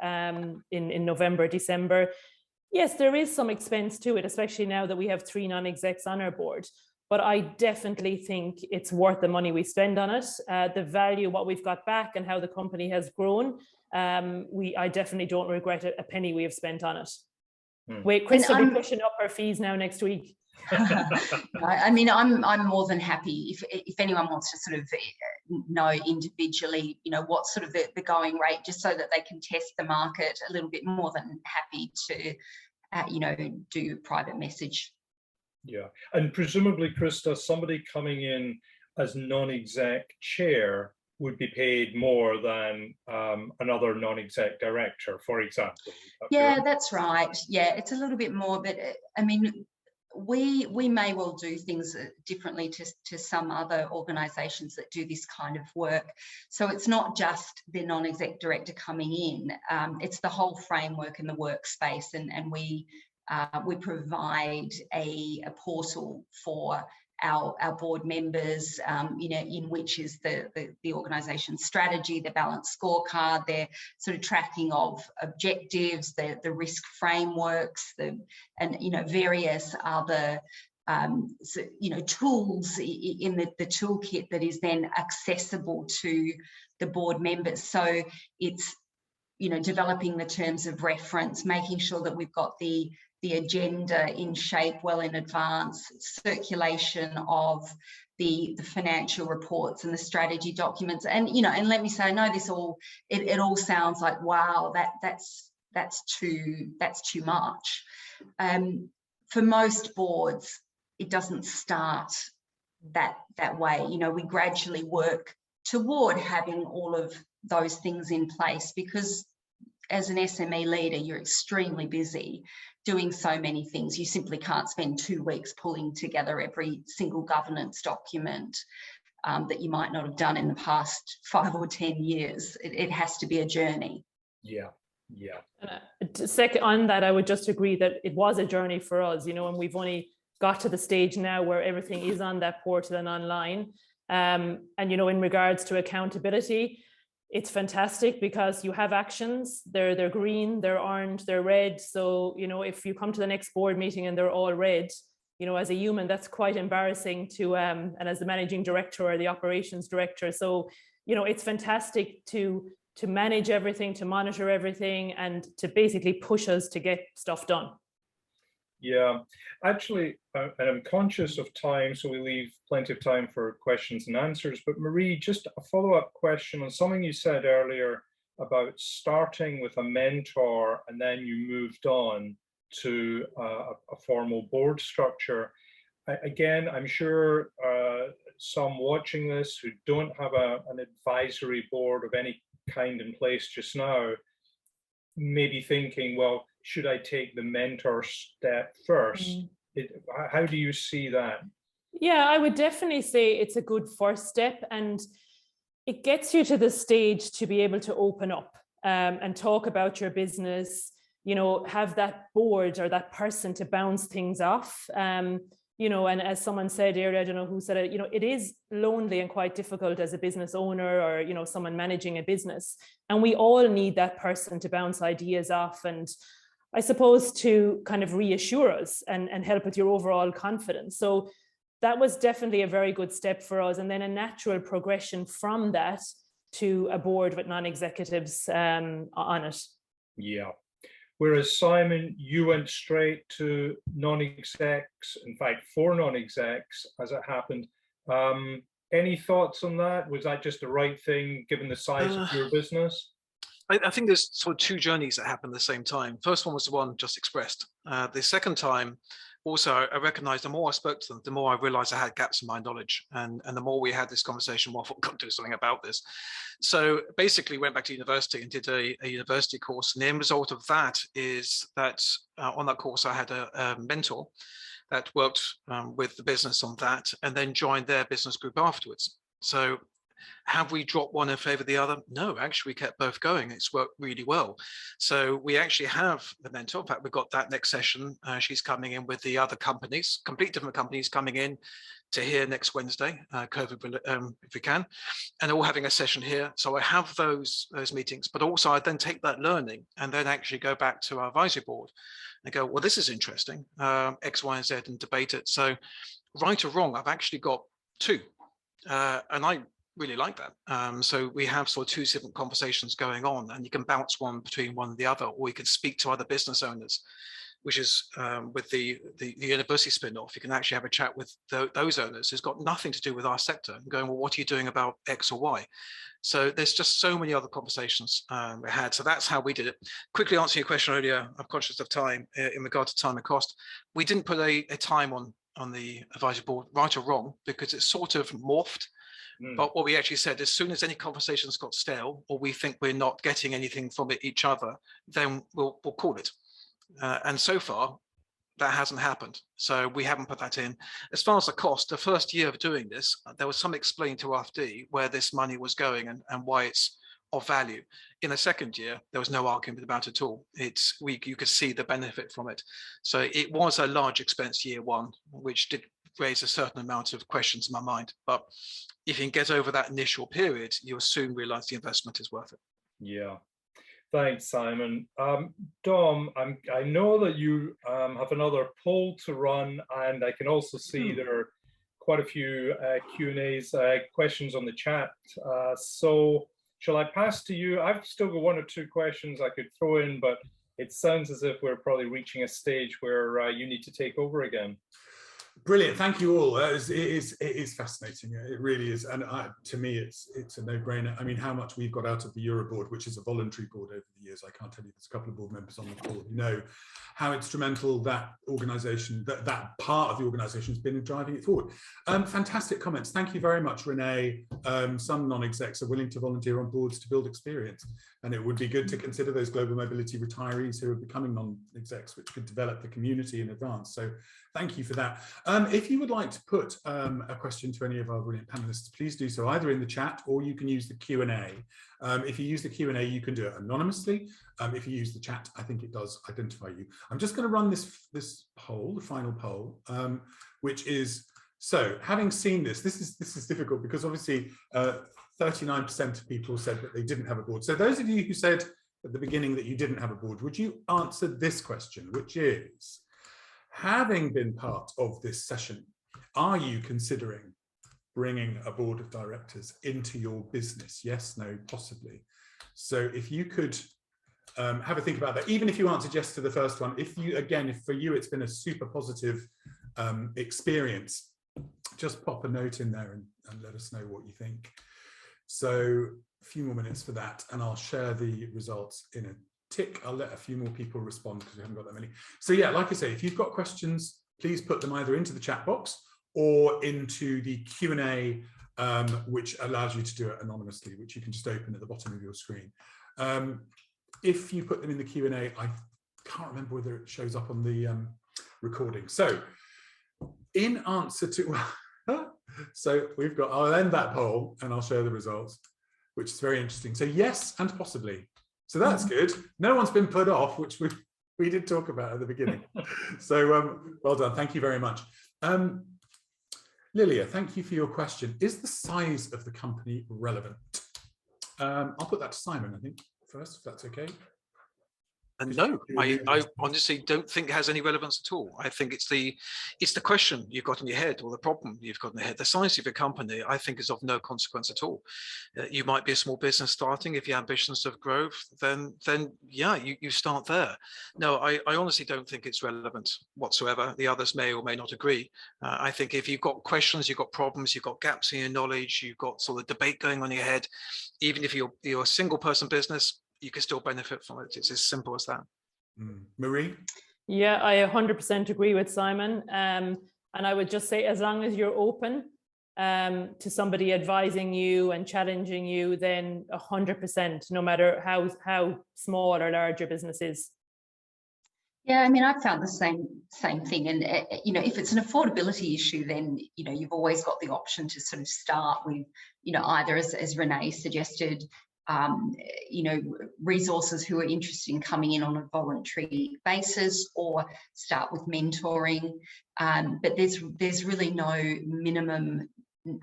in November, December. Yes, there is some expense to it, especially now that we have 3 non-execs on our board. But I definitely think it's worth the money we spend on it. The value, what we've got back, and how the company has grown. I definitely don't regret a penny we have spent on it. Wait, Krista will be pushing up her fees now next week. I mean, I'm more than happy if anyone wants to sort of know individually, what's sort of the going rate, just so that they can test the market a little bit. More than happy to, do private message. Yeah, and presumably, Krista, somebody coming in as non-exec chair would be paid more than another non-exec director, for example. Yeah, that's right. Yeah, it's a little bit more, but I mean, we may well do things differently to some other organisations that do this kind of work. So it's not just the non-exec director coming in, it's the whole framework and the workspace, and we provide a portal for our board members, in which is the organisation's strategy, the balanced scorecard, their sort of tracking of objectives, the risk frameworks, and various other tools in the toolkit that is then accessible to the board members. So it's developing the terms of reference, making sure that we've got the agenda in shape well in advance, circulation of the financial reports and the strategy documents. And and let me say, I know this all it all sounds like, wow, that's too much. For most boards, it doesn't start that way. We gradually work toward having all of those things in place, because as an SME leader, you're extremely busy doing so many things. You simply can't spend 2 weeks pulling together every single governance document that you might not have done in the past 5 or 10 years. It has to be a journey. Yeah, yeah. Second on that, I would just agree that it was a journey for us, and we've only got to the stage now where everything is on that portal and online. And in regards to accountability, it's fantastic because you have actions. They're green, they're orange, they're red. So if you come to the next board meeting and they're all red, as a human, that's quite embarrassing to and as the managing director or the operations director. So it's fantastic to manage everything, to monitor everything, and to basically push us to get stuff done. Yeah, actually, and I'm conscious of time, so we leave plenty of time for questions and answers. But Marie, just a follow-up question on something you said earlier about starting with a mentor and then you moved on to a formal board structure. Again, I'm sure some watching this who don't have an advisory board of any kind in place just now may be thinking, well, should I take the mentor step first? How do you see that? Yeah, I would definitely say it's a good first step, and it gets you to the stage to be able to open up and talk about your business, have that board or that person to bounce things off. And as someone said earlier, I don't know who said it, it is lonely and quite difficult as a business owner or, someone managing a business. And we all need that person to bounce ideas off and I suppose to kind of reassure us and help with your overall confidence. So that was definitely a very good step for us. And then a natural progression from that to a board with non-executives on it. Yeah. Whereas Simon, you went straight to non-execs, in fact, 4 non-execs as it happened. Any thoughts on that? Was that just the right thing given the size of your business? I think there's sort of 2 journeys that happened at the same time. First one was the one just expressed. The second time, also, I recognized the more I spoke to them, the more I realized I had gaps in my knowledge. And the more we had this conversation, more I thought, I've got to do something about this. So basically went back to university and did a university course. And the end result of that is that on that course, I had a mentor that worked with the business on that and then joined their business group afterwards. So have we dropped one in favor of the other? No, actually, we kept both going. It's worked really well. So we actually have the mentor. In fact, we've got that next session. She's coming in with the other companies, complete different companies coming in to here next Wednesday, COVID, if we can, and all having a session here. So I have those meetings, but also I then take that learning and then actually go back to our advisory board and go, well, this is interesting, X, Y, and Z, and debate it. So right or wrong, I've actually got 2, and I really like that. So we have sort of 2 different conversations going on, and you can bounce one between one and the other, or you can speak to other business owners, which is with the university spin-off. You can actually have a chat with those owners who's got nothing to do with our sector and going, well, what are you doing about X or Y? So there's just so many other conversations we had. So that's how we did it. Quickly answering your question earlier, I'm conscious of time in regard to time and cost. We didn't put a time on the advisory board, right or wrong, because it's sort of morphed. But what we actually said, as soon as any conversations got stale or we think we're not getting anything from each other, then we'll call it. And so far, that hasn't happened. So we haven't put that in. As far as the cost, the first year of doing this, there was some explaining to RFD where this money was going and why it's of value. In the second year, there was no argument about it at all. You could see the benefit from it. So it was a large expense year 1, which did raise a certain amount of questions in my mind. But if you can get over that initial period, you'll soon realize the investment is worth it. Yeah. Thanks, Simon. Dom, I know that you have another poll to run, and I can also see there are quite a few Q&As, questions on the chat. So shall I pass to you? I've still got 1 or 2 questions I could throw in, but it sounds as if we're probably reaching a stage where you need to take over again. Brilliant, thank you all. It is fascinating. It really is, and to me, it's a no-brainer. I mean, how much we've got out of the EuRA board, which is a voluntary board over the years. I can't tell you. There's a couple of board members on the call who know how instrumental that organisation, that part of the organisation, has been in driving it forward. Fantastic comments. Thank you very much, Renee. Some non-execs are willing to volunteer on boards to build experience, and it would be good to consider those global mobility retirees who are becoming non-execs, which could develop the community in advance. So thank you for that. If you would like to put a question to any of our brilliant panelists, please do so either in the chat or you can use the Q&A. If you use the Q&A, you can do it anonymously. If you use the chat, I think it does identify you. I'm just going to run this poll, the final poll, which is, so having seen this is difficult because obviously 39% of people said that they didn't have a board. So those of you who said at the beginning that you didn't have a board, would you answer this question, which is, having been part of this session, are you considering bringing a board of directors into your business? Yes, no, possibly. So if you could have a think about that, even if you answered yes to the first one, if for you it's been a super positive experience, just pop a note in there and let us know what you think. So a few more minutes for that, and I'll share the results in a tick. I'll let a few more people respond because we haven't got that many. So yeah, like I say, if you've got questions, please put them either into the chat box or into the Q&A, which allows you to do it anonymously, which you can just open at the bottom of your screen. If you put them in the Q&A, I can't remember whether it shows up on the recording. So in answer to, so we've got, I'll end that poll and I'll share the results, which is very interesting. So yes, and possibly. So that's good. No one's been put off, which we did talk about at the beginning. So well done. Thank you very much. Lilia, thank you for your question. Is the size of the company relevant? I'll put that to Simon, I think, first, if that's okay. And no, I honestly don't think it has any relevance at all. I think it's the question you've got in your head, or the problem you've got in your head. The size of your company, I think, is of no consequence at all. You might be a small business starting. If your ambitions of growth, then yeah, you start there. No, I honestly don't think it's relevant whatsoever. The others may or may not agree. I think if you've got questions, you've got problems, you've got gaps in your knowledge, you've got sort of debate going on in your head, even if you're a single person business, you can still benefit from it. It's as simple as that. Marie? Yeah, I 100% agree with Simon. And I would just say, as long as you're open to somebody advising you and challenging you, then 100%, no matter how small or large your business is. Yeah, I mean, I've found the same thing. And, you know, if it's an affordability issue, then, you know, you've always got the option to sort of start with, you know, either as Renee suggested, you know, resources who are interested in coming in on a voluntary basis, or start with mentoring. But there's really no minimum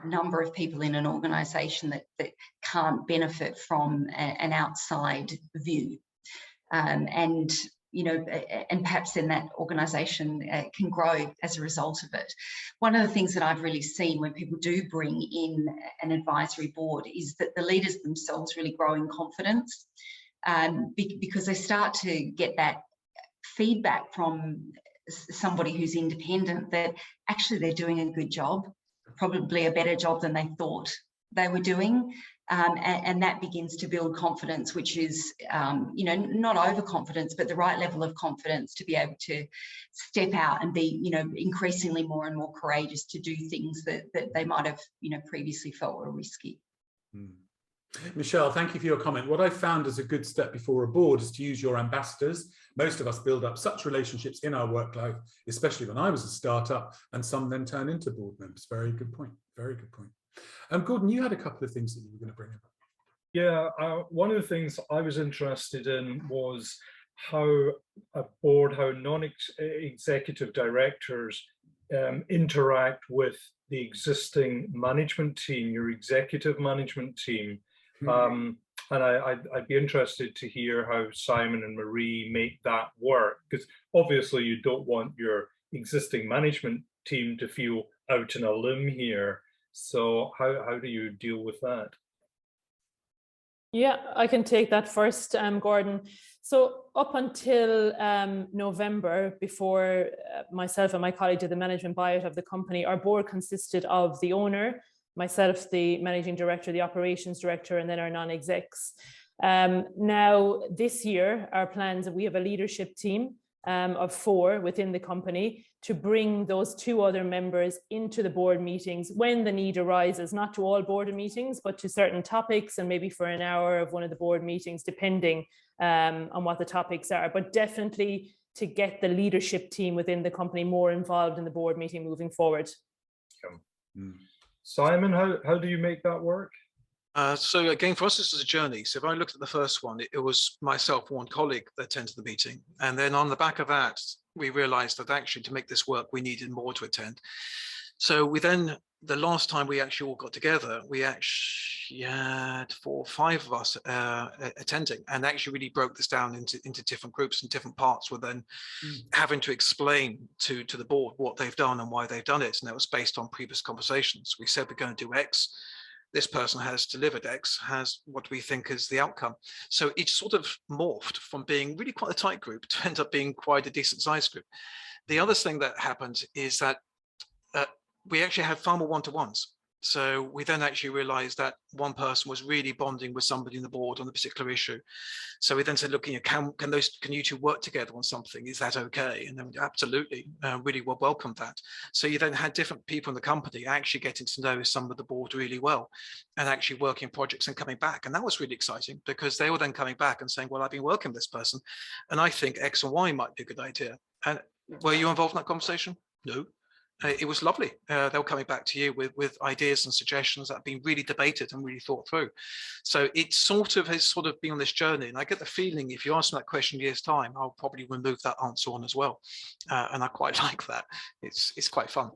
number of people in an organisation that can't benefit from an outside view. And you know, and perhaps then that organisation can grow as a result of it. One of the things that I've really seen when people do bring in an advisory board is that the leaders themselves really grow in confidence, because they start to get that feedback from somebody who's independent that actually they're doing a good job, probably a better job than they thought they were doing. And that begins to build confidence, which is, you know, not overconfidence, but the right level of confidence to be able to step out and be, you know, increasingly more and more courageous to do things that they might have, you know, previously felt were risky. Michelle, thank you for your comment. What I found as a good step before a board is to use your ambassadors. Most of us build up such relationships in our work life, especially when I was a startup, and some then turn into board members. Very good point. Very good point. Gordon, you had a couple of things that you were going to bring up. Yeah, one of the things I was interested in was how a board, how non-executive directors interact with the existing management team, your executive management team. And I'd be interested to hear how Simon and Marie make that work, because obviously you don't want your existing management team to feel out on a limb here. So how do you deal with that? Yeah, I can take that first, Gordon. So up until November, before myself and my colleague did the management buyout of the company, our board consisted of the owner, myself, the managing director, the operations director, and then our non-execs. Now, this year, our plans, we have a leadership team of 4 within the company to bring those 2 other members into the board meetings when the need arises, not to all board meetings, but to certain topics, and maybe for an hour of one of the board meetings, depending on what the topics are, but definitely to get the leadership team within the company more involved in the board meeting moving forward. Simon, how do you make that work? So again, for us, this is a journey. So if I looked at the first one, it was myself, one colleague that attended the meeting. And then on the back of that, we realized that actually to make this work, we needed more to attend. So we then, the last time we actually all got together, we actually had 4 or 5 of us attending, and actually really broke this down into different groups, and different parts were then having to explain to the board what they've done and why they've done it. And that was based on previous conversations. We said we're going to do X. This person has delivered X, has what we think is the outcome. So it sort of morphed from being really quite a tight group to end up being quite a decent sized group. The other thing that happened is that we actually had far more one-to-ones. So we then actually realized that one person was really bonding with somebody in the board on a particular issue. So we then said, look, can you 2 work together on something? Is that okay? And then absolutely, really well welcomed that. So you then had different people in the company actually getting to know some of the board really well, and actually working projects and coming back. And that was really exciting, because they were then coming back and saying, well, I've been working with this person, and I think X and Y might be a good idea. And were you involved in that conversation? No. It was lovely. They were coming back to you with ideas and suggestions that have been really debated and really thought through. So it has been on this journey. And I get the feeling if you ask me that question in a year's time, I'll probably remove that answer on as well. And I quite like that. It's quite fun.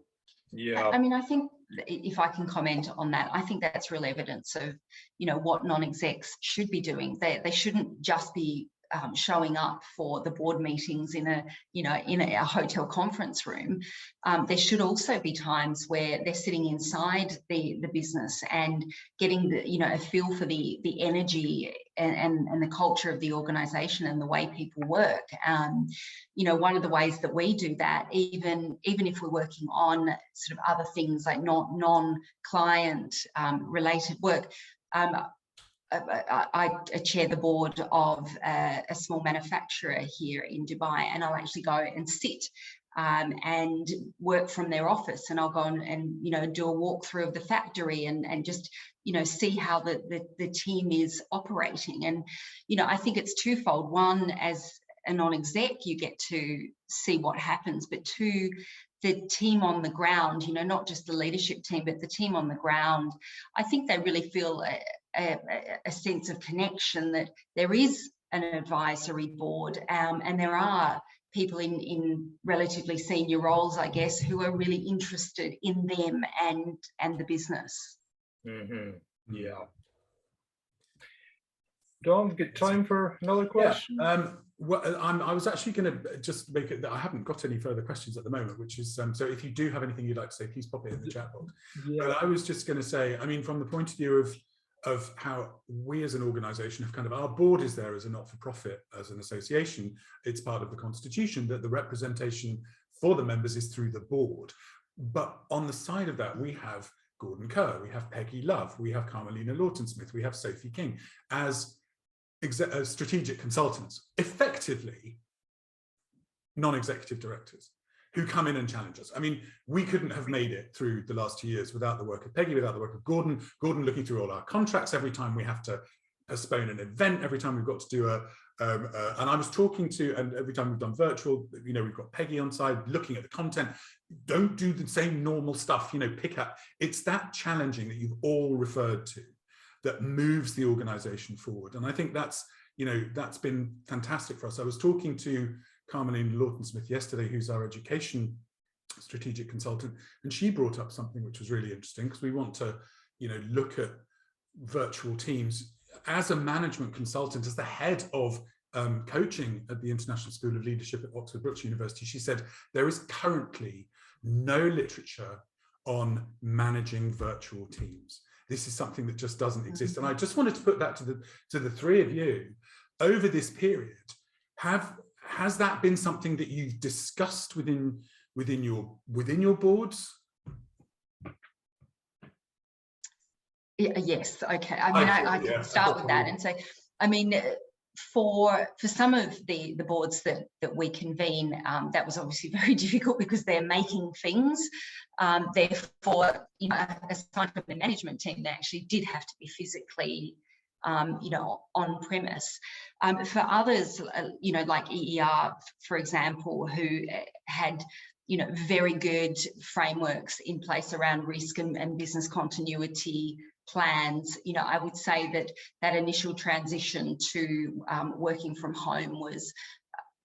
Yeah. I mean, I think if I can comment on that, I think that's real evidence of, what non-execs should be doing. They shouldn't just be showing up for the board meetings in a hotel conference room. There should also be times where they're sitting inside the business and getting a feel for the energy and the culture of the organization and the way people work. One of the ways that we do that, even if we're working on sort of other things like non-client related work, I chair the board of a small manufacturer here in Dubai, and I'll actually go and sit and work from their office, and I'll go and do a walkthrough of the factory and just see how the team is operating. And I think it's twofold. One, as a non-exec, you get to see what happens, but 2, the team on the ground, not just the leadership team, but the team on the ground, I think they really feel a sense of connection, that there is an advisory board, and there are people in relatively senior roles, I guess, who are really interested in them and the business. Yeah. Don, good time for another question? Yeah. I was actually going to just make it that I haven't got any further questions at the moment, which is so if you do have anything you'd like to say, please pop it in the chat box. Yeah. But I was just going to say, I mean, from the point of view of how we as an organization have our board is there as a not-for-profit, as an association. It's part of the constitution that the representation for the members is through the board. But on the side of that, we have Gordon Kerr, we have Peggy Love, we have Carmelina Lawton-Smith, we have Sophie King as strategic consultants, effectively non-executive directors who come in and challenge us. I mean, we couldn't have made it through the last 2 years without the work of Peggy, without the work of Gordon looking through all our contracts every time we have to postpone an event, every time we've got to do and I was talking to, and every time we've done virtual, we've got Peggy on side looking at the content. Don't do the same normal stuff, pick up. It's that challenging that you've all referred to that moves the organization forward. And I think that's been fantastic for us. I was talking to Carmelina Lawton-Smith yesterday, who's our education strategic consultant, and she brought up something which was really interesting, because we want to look at virtual teams. As a management consultant, as the head of coaching at the International School of Leadership at Oxford Brookes University, she said there is currently no literature on managing virtual teams. This is something that just doesn't exist. And I just wanted to put that to the three of you. Over this period, has that been something that you've discussed within your boards? Yes, okay. I mean, I can start with that and say, I mean, for some of the boards that we convene, that was obviously very difficult because they're making things. Therefore, you know, aside from the management team, they actually did have to be physically, you know, on premise. For others, you know, like EER, for example, who had, you know, very good frameworks in place around risk and business continuity plans, you know, I would say that initial transition to working from home was,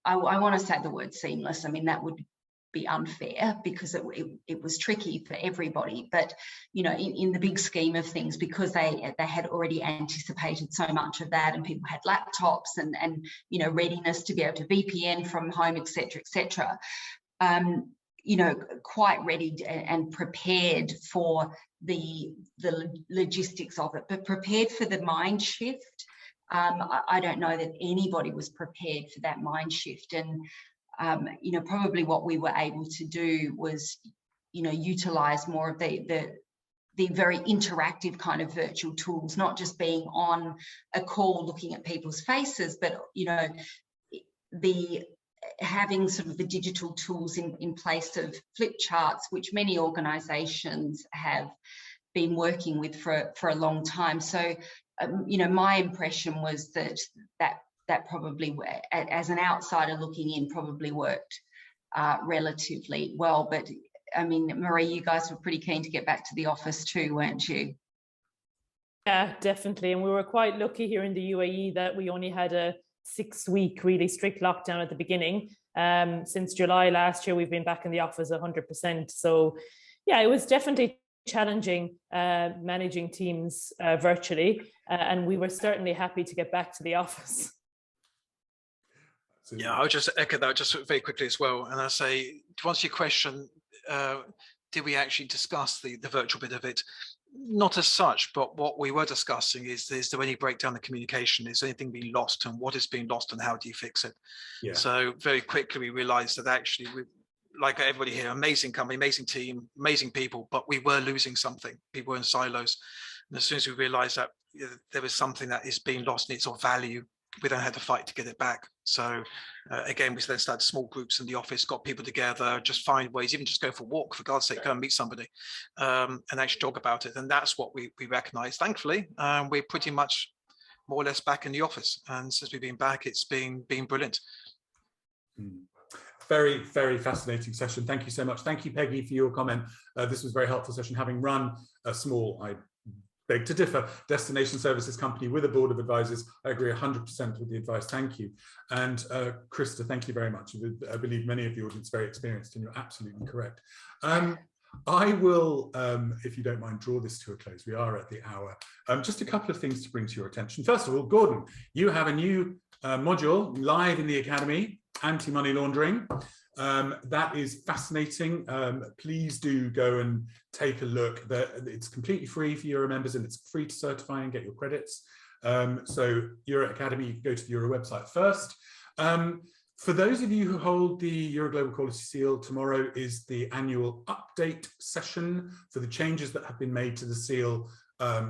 I want to say the word seamless. I mean, that would be unfair because it was tricky for everybody. But, you know, in the big scheme of things, because they had already anticipated so much of that, and people had laptops and you know, readiness to be able to VPN from home, etc., etc. You know, quite ready and prepared for the logistics of it, but prepared for the mind shift. I don't know that anybody was prepared for that mind shift. And, you know, probably what we were able to do was, you know, utilize more of the very interactive kind of virtual tools, not just being on a call looking at people's faces, but, you know, having sort of the digital tools in place of flip charts, which many organisations have been working with for a long time. So, you know, my impression was that probably, as an outsider looking in, probably worked relatively well. But I mean, Marie, you guys were pretty keen to get back to the office too, weren't you? Yeah, definitely. And we were quite lucky here in the UAE that we only had a 6-week really strict lockdown at the beginning. Since July last year, we've been back in the office 100%. So yeah, it was definitely challenging managing teams virtually, and we were certainly happy to get back to the office. Yeah, I'll just echo that just very quickly as well. And I say, to answer your question, did we actually discuss the virtual bit of it? Not as such, but what we were discussing is there any breakdown in communication? Is anything being lost, and what is being lost, and how do you fix it? Yeah. So very quickly we realized that actually, like everybody here, amazing company, amazing team, amazing people, but we were losing something. People were in silos. And as soon as we realized that there was something that is being lost and it's of value, we then had to fight to get it back. So again, we then started small groups in the office, got people together, just find ways, even just go for a walk, for God's sake, go and meet somebody and actually talk about it. And that's what we recognize. Thankfully, we're pretty much more or less back in the office. And since we've been back, it's been brilliant. Very, very fascinating session. Thank you so much. Thank you, Peggy, for your comment. This was a very helpful session. Having run a small, I beg to differ, destination services company with a board of advisors, I agree 100% with the advice. Thank you. And Krista, thank you very much. I believe many of the audience are very experienced, and you're absolutely correct. I will, if you don't mind, draw this to a close. We are at the hour. Just a couple of things to bring to your attention. First of all, Gordon, you have a new module live in the Academy, anti-money laundering. That is fascinating. Please do go and take a look. It's completely free for EuRA members, and it's free to certify and get your credits. So EuRA Academy, you can go to the EuRA website first. For those of you who hold the EuRA Global Quality Seal, tomorrow is the annual update session for the changes that have been made to the seal.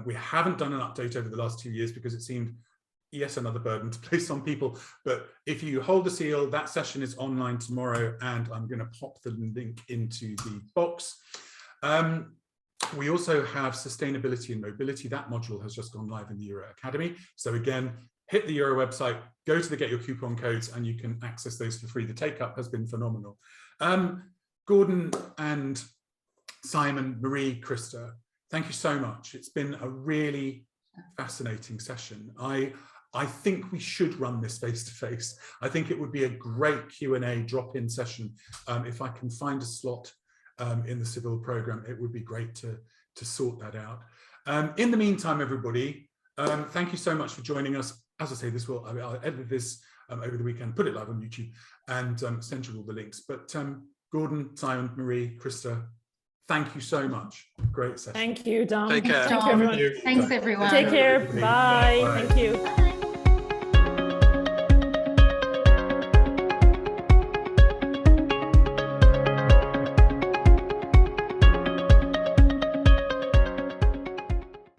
We haven't done an update over the last 2 years because it seemed, yes, another burden to place on people. But if you hold the seal, that session is online tomorrow, and I'm going to pop the link into the box. We also have sustainability and mobility. That module has just gone live in the EuRA Academy. So again, hit the EuRA website, go to the Get Your Coupon codes, and you can access those for free. The take-up has been phenomenal. Gordon and Simon, Marie, Krista, thank you so much. It's been a really fascinating session. I think we should run this face-to-face. I think it would be a great Q&A drop-in session. If I can find a slot in the civil program, it would be great to sort that out. In the meantime, everybody, thank you so much for joining us. As I say, I'll edit this over the weekend, put it live on YouTube, and send you all the links. But Gordon, Simon, Marie, Krista, Thank you so much. Great session. Thank you, Dom. Take care. Thank you, everyone. Thanks, everyone. Take care. Bye. Bye. Thank you.